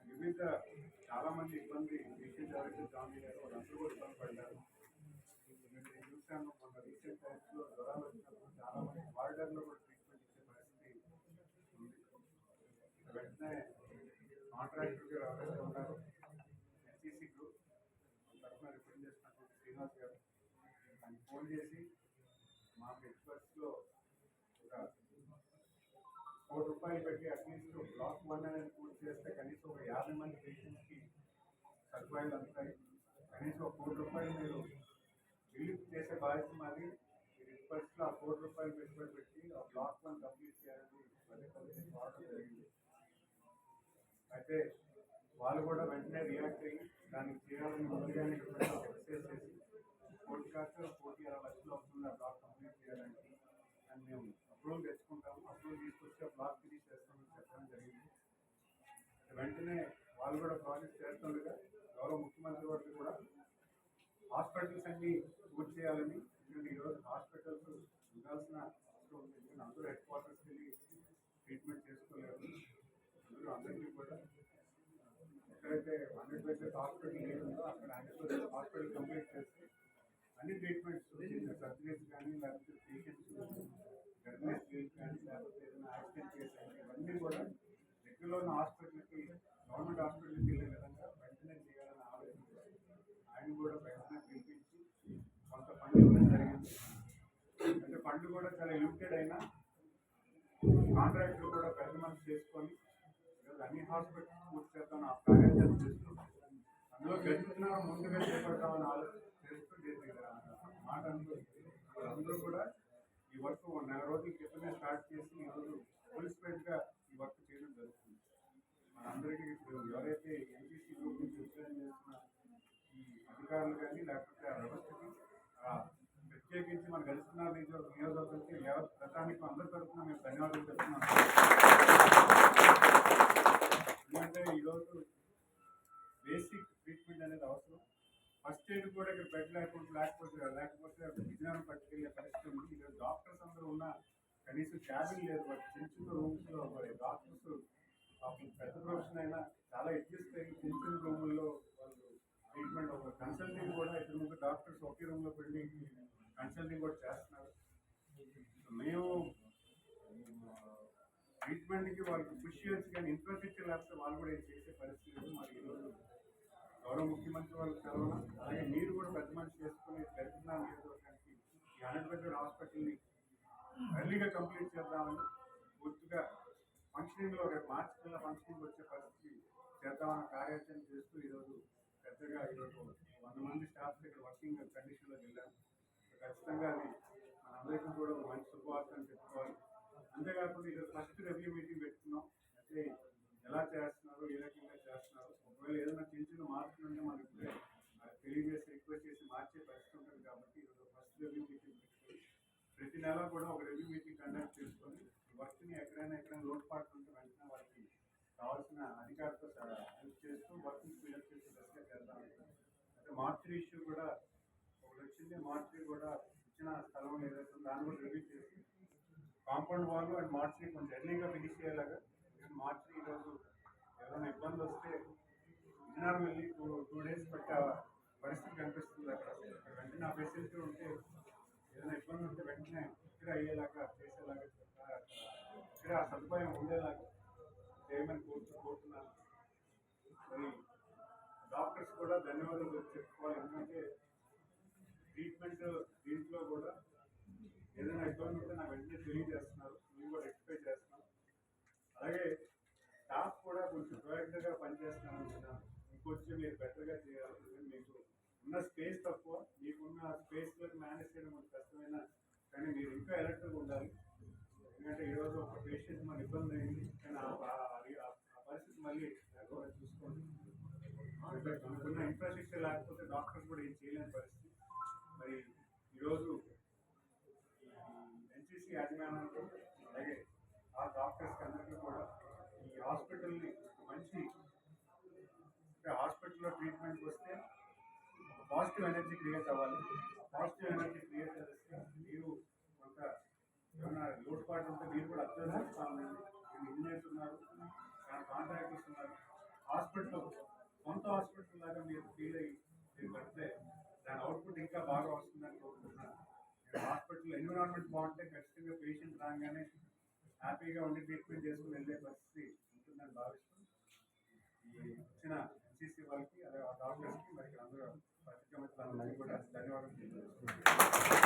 వివిధ చాలా మంది ఇబ్బంది పేషెంట్ ఎవరైతే జాయిన్ అయ్యారో వాళ్ళందరూ కూడా ఇబ్బంది పడ్డారు. నేను చూశాను మొన్న రీసెంట్ టైమ్స్లో జ్వరాలు వచ్చినప్పుడు చాలా మంది వార్డర్లో కూడా ట్రీట్మెంట్ ఇచ్చే పరిస్థితి ఉంది. వెంటనే కాంట్రాక్టర్ గారు ఎవరైతే ఉన్నారో ఎన్సీసీ గ్రూప్ తరఫున రిప్రజెంట్ చేసినటువంటి శ్రీనివాస్ గారు ఆయన ఫోన్ చేసి మాకు ఎక్స్పర్ట్స్లో ఒక ₹1,00,00,000 పెట్టి అట్లీస్ట్ బ్లాక్ 1 అనేది పూర్తి చేస్తే కనీసం ఒక 50 మంది పేషెంట్స్కి సదుపాయాలు అందుతాయి. కనీసం ₹1,00,00,000 మీరు రిలీఫ్ చేసే బాధ్యత మాది. మీరు ఎక్స్పర్ట్స్లో ఆ ₹1,00,00,000 పెట్టుబడి పెట్టి ఆ బ్లాక్ 1 కంప్లీట్ చేయాలని పదే వాడడం జరిగింది. అయితే వాళ్ళు కూడా వెంటనే రియాక్ట్ అయ్యి దానికి చేయాలని ముందుగానే ఎక్సైజ్ చేసి ₹1,60,00,000 అవుతుంది ఆ బ్లాక్ కంప్లీట్ చేయాలంటే అని మేము అప్రూవల్ తెచ్చుకుంటాము. అప్రూవల్ తీసుకొచ్చి ఆ బ్లాక్ ఫినిష్ చేస్తామని చెప్పడం జరిగింది. వెంటనే వాళ్ళు కూడా ప్రాజెక్ట్ చేస్తుండగా గౌరవ ముఖ్యమంత్రి వారికి కూడా హాస్పిటల్స్ అన్ని పూర్తి చేయాలని, ఎందుకంటే ఈరోజు హాస్పిటల్స్ ఉండాల్సిన అవసరం ఉంది. ఎందుకంటే అందరూ హెడ్ క్వార్టర్స్కి వెళ్ళి ట్రీట్మెంట్ చేసుకోలేరు. అందరికీ కూడా ఎక్కడైతే 100% హాస్పిటల్ ఏముందో అక్కడ 100% హాస్పిటల్ కంప్లీట్ చేస్తే అన్ని ట్రీట్మెంట్స్ సర్జరీస్ కానీ లేకపోతే పేషెంట్స్ గర్భిణీ స్త్రీలు కానీ లేకపోతే ఏదైనా యాక్సిడెంట్ కేసు కానీ ఇవన్నీ కూడా దగ్గరలో ఉన్న హాస్పిటల్కి గవర్నమెంట్ హాస్పిటల్కి వెళ్ళే విధంగా వెంటనే చేయాలని ఆలోచించి ఆయన కూడా వెంటనే పిలిపించి కొంత ఫండ్ ఇవ్వడం జరిగింది. అంటే ఫండ్ కూడా చాలా లిమిటెడ్ అయినా కాంట్రాక్టర్ కూడా పెద్ద మనసు చేసుకొని ఈరోజు అన్ని హాస్పిటల్స్ పూర్తి చేద్దామని ఆ కార్యాచరణ చేస్తున్నాం. అందులో గెలుస్తున్నా ముందుగా చేపడతామని ఆలోచన చేస్తూ మాట అందరూ కూడా ఈ వర్క్ 1 నెల రోజుల క్రితమే స్టార్ట్ చేసి ఈరోజు ఫుల్స్పెడ్గా ఈ వర్క్ చేయడం జరుగుతుంది. మనందరికీ ఇప్పుడు ఎవరైతే ఎన్సీసీ గ్రూప్ నుంచి రిప్రజెంట్ చేస్తున్న ఈ అధికారులు కానీ లేకపోతే ఆ వ్యవస్థకి ప్రత్యేకించి మన గెలుస్తున్న నియోజకవర్గానికి ప్రధానికి అందరి తరఫున మేము ధన్యవాదాలు చెప్తున్నాం. ఎందుకంటే ఈరోజు బేసిక్ ట్రీట్మెంట్ అనేది అవసరం. ఫస్ట్ ఎయిడ్ కూడా ఇక్కడ బెడ్ లేకపోతే విజయనగరం పట్టుకెళ్ళే పరిస్థితి ఉంది. ఈరోజు డాక్టర్స్ అందరూ ఉన్న కనీసం క్యాబిన్ లేదు. వాటి చిన్న చిన్న రూమ్స్లో డాక్టర్స్ పెద్ద ప్రొఫెషన్ అయినా చాలా అడ్జస్ట్ అయ్యి చిన్న చిన్న రూముల్లో వాళ్ళు ట్రీట్మెంట్ ఒక కన్సల్టింగ్ కూడా ఇక్కడ ముందు డాక్టర్స్ ఒకే రూమ్లో పెట్టి కన్సల్టింగ్ కూడా చేస్తున్నారు. మేము ట్రీట్మెంట్కి వాళ్ళకి పుష్ చేయొచ్చు కానీ ఇన్ఫ్రాస్ట్రక్చర్ లేకపోతే వాళ్ళు కూడా చేసే పరిస్థితి లేదు. మరి ఈరోజు గౌరవ ముఖ్యమంత్రి వాళ్ళకి తెలవన అలాగే మీరు కూడా పెద్ద మనిషి చేసుకుని గడిపిన నియోజకవర్గానికి ఈ 100% హాస్పిటల్ని ఎర్లీగా కంప్లీట్ చేద్దామని పూర్తిగా ఫంక్షనింగ్లో రేపు మార్చి కల్లా ఫంక్షనింగ్ వచ్చే పరిస్థితి చేద్దామన్న కార్యాచరణ చేస్తూ ఈరోజు పెద్దగా ఈరోజు 100 మంది స్టాఫ్ ఇక్కడ వర్కింగ్ కండిషన్లో వెళ్ళాము. ఖచ్చితంగా అది మనందరికీ కూడా ఒక మంచి శుభవార్త అని చెప్పుకోవాలి. అంతేకాకుండా ఈరోజు ఫస్ట్ రివ్యూ మీటింగ్ పెట్టుకున్నాం. అయితే ఎలా చేస్తున్నారు, ఏ రకంగా చేస్తున్నారు, ఒకవేళ ఏదైనా చిన్న చిన్న మార్పులు ఉంటే మనం ఇప్పుడే తెలియజేసి రిక్వెస్ట్ చేసి మార్చే పరిస్థితి ఉంటుంది. కాబట్టి ఈరోజు ఫస్ట్ రివ్యూ మీటింగ్ పెట్టుకొని ప్రతి నెల కూడా ఒక రివ్యూ మీటింగ్ కండక్ట్ చేసుకొని వర్క్ని ఎక్కడైనా లోటుపాట్లు ఉంటే వెంటనే వారికి కావాల్సిన అధికారులతో హెల్ప్ చేస్తూ వర్క్ని స్పీడప్ చేసే దశగా చేద్దాం. అయితే మార్చరీ ఇష్యూ కూడా ఒకటి వచ్చింది. మార్చరీ కూడా ఇచ్చిన స్థలం ఏదైతే దాన్ని కూడా రివ్యూ చేసి కాంపౌండ్ వాల్ అండ్ మార్చరీ కొంచెం ఎర్లీగా ఫినిష్ అయ్యేలాగా మార్చి ఈరోజు ఏదైనా ఇబ్బంది వస్తే విజయనగరం వెళ్ళి 2 days పెట్టే పరిస్థితి కనిపిస్తుంది. అక్కడ వెంటనే ఆ ఫెసిలిటీ ఉంటే ఏదైనా ఇబ్బంది ఉంటే వెంటనే ఇక్కడ అయ్యేలాగా చేసేలాగా ఇక్కడ ఆ సదుపాయం ఉండేలాగా చేయమని కోరుతున్నాను. మరి డాక్టర్స్ కూడా ధన్యవాదాలు చెప్పుకోవాలి. ఎందుకంటే ట్రీట్మెంట్ దీంట్లో కూడా ఏదైనా ఇబ్బంది ఉంటే నాకు వెంటనే తెలియజేస్తున్నారు. మేము కూడా ఎక్స్పెక్ట్ చేస్తున్నాం. అలాగే స్టాఫ్ కూడా కొంచెం ప్రొయాక్టివ్గా పనిచేస్తున్నాను అనుకుంటున్నాను. ఇంకొంచెం మీరు బెటర్గా చేయాలి. మీకు ఉన్న స్పేస్ తక్కువ, మీకున్న స్పేస్లోకి మేనేజ్ చేయడం కొంచెం కష్టమైన కానీ మీరు ఇంకా అలర్ట్గా ఉండాలి. ఎందుకంటే ఈరోజు ఒక పేషెంట్ మన ఇబ్బంది అయింది కానీ ఆ పరిస్థితి మళ్ళీ కూడా చూసుకోండి. మనకున్న ఇన్ఫ్రాస్ట్రక్చర్ లేకపోతే డాక్టర్స్ కూడా ఏం చేయలేని పరిస్థితి. మరి ఈరోజు ఎన్సీసీ యాజమాన్యంతో అలాగే ఆ డాక్టర్స్కి అందరికీ కూడా ఈ హాస్పిటల్ని మంచి హాస్పిటల్లో ట్రీట్మెంట్కి వస్తే పాజిటివ్ ఎనర్జీ క్రియేట్ అవ్వాలి. పాజిటివ్ ఎనర్జీ క్రియేట్ చేస్తే మీరు కొంత ఏమైనా లోటుపాటు ఉంటే మీరు కూడా అర్థం చేస్తూ ఉండండి. ఇంజనీర్స్ ఉన్నారు, చాలా కాంట్రాక్టర్స్ ఉన్నారు. హాస్పిటల్ సొంత హాస్పిటల్ లాగా మీరు ఫీల్ అయ్యి మీరు కడితే దాని అవుట్పుట్ ఇంకా బాగా వస్తుందని కోరుకుంటున్నాను. హాస్పిటల్ ఎన్విరాన్మెంట్ బాగుంటే ఖచ్చితంగా పేషెంట్ రాగానే హ్యాపీగా ఉండి ట్రీట్మెంట్ చేసుకుని వెళ్ళే పరిస్థితి ఉంటుందని భావిస్తూ ఈ ఇచ్చిన ఎన్సీసీ వాళ్ళకి అలాగే ఆ డాక్టర్స్కి మరి అందరూ పత్రికా మిత్రులందరికీ కూడా ధన్యవాదాలు తెలియజేస్తున్నాను.